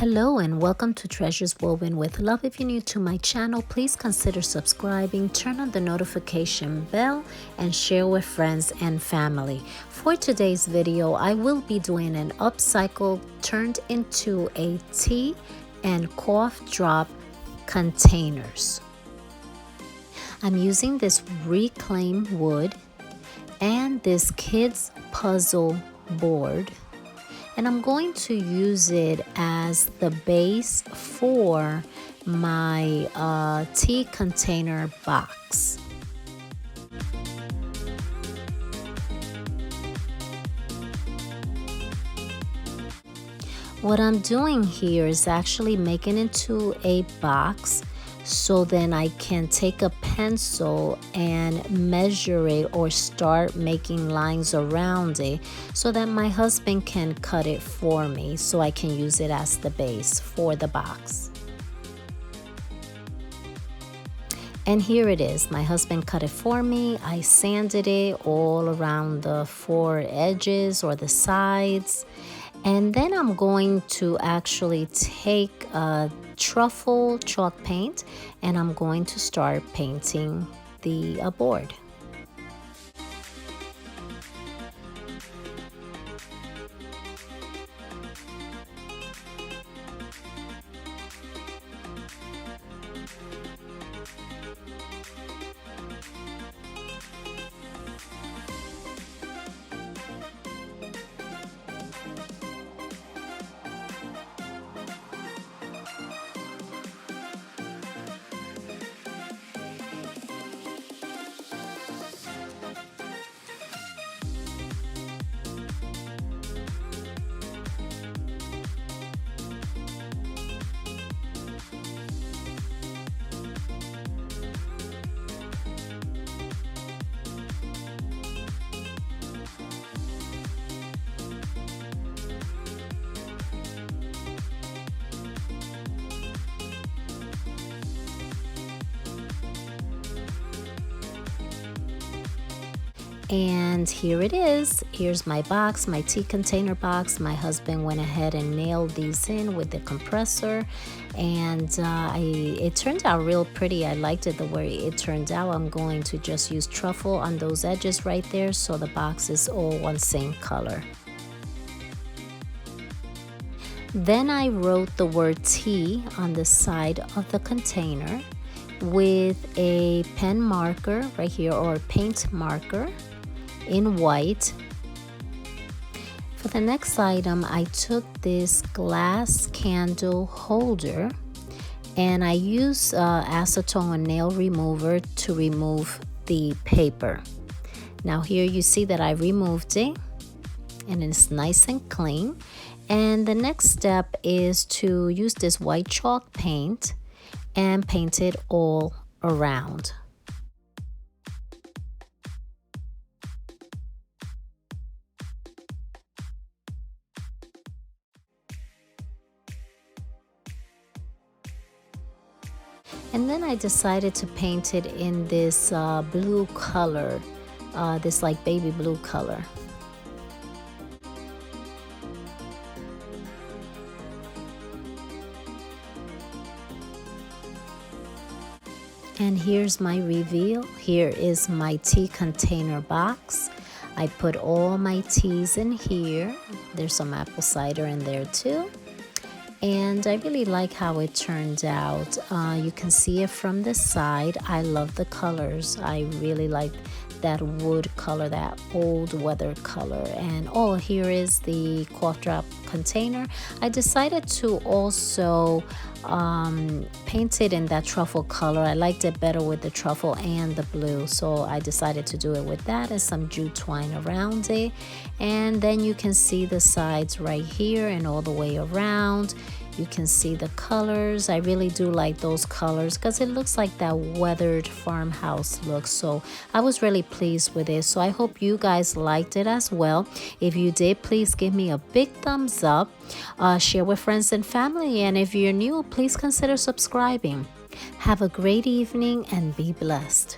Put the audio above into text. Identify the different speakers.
Speaker 1: Hello and welcome to Treasures Woven with Love. If you're new to my channel, please consider subscribing, turn on the notification bell, and share with friends and family. For today's video, I will be doing an upcycle turned into a tea and cough drop containers. I'm using this reclaimed wood and this kids puzzle board, and I'm going to use it as the base for my tea container box. What I'm doing here is actually making it into a box, so then I can take a pencil and measure it or start making lines around it so that my husband can cut it for me so I can use it as the base for the box. And here it is. My husband cut it for me. I sanded it all around the four edges or the sides. And then I'm going to actually take a truffle chalk paint and I'm going to start painting the board. And here it is. Here's my box, my tea container box. My husband went ahead and nailed these in with the compressor, and it turned out real pretty. I liked it the way it turned out. I'm going to just use truffle on those edges right there so the box is all one same color. Then I wrote the word tea on the side of the container with a pen marker right here, or paint marker in white. For the next item, I took this glass candle holder and I used acetone nail remover to remove the paper. Now here you see that I removed it and it's nice and clean. And the next step is to use this white chalk paint and paint it all around. And then I decided to paint it in this blue color, this like baby blue color. And here's my reveal. Here is my tea container box. I put all my teas in here. There's some apple cider in there too. And I really like how it turned out. You can see it from the side. I love the colors. I really like that wood color, that old weather color. And oh, here is the cough drop container. I decided to also paint it in that truffle color. I liked it better with the truffle and the blue, so I decided to do it with that and some jute twine around it. And then you can see the sides right here and all the way around. You can see the colors. I really do like those colors because it looks like that weathered farmhouse look. So I was really pleased with it. So I hope you guys liked it as well. If you did, please give me a big thumbs up. Share with friends and family. And if you're new, please consider subscribing. Have a great evening and be blessed.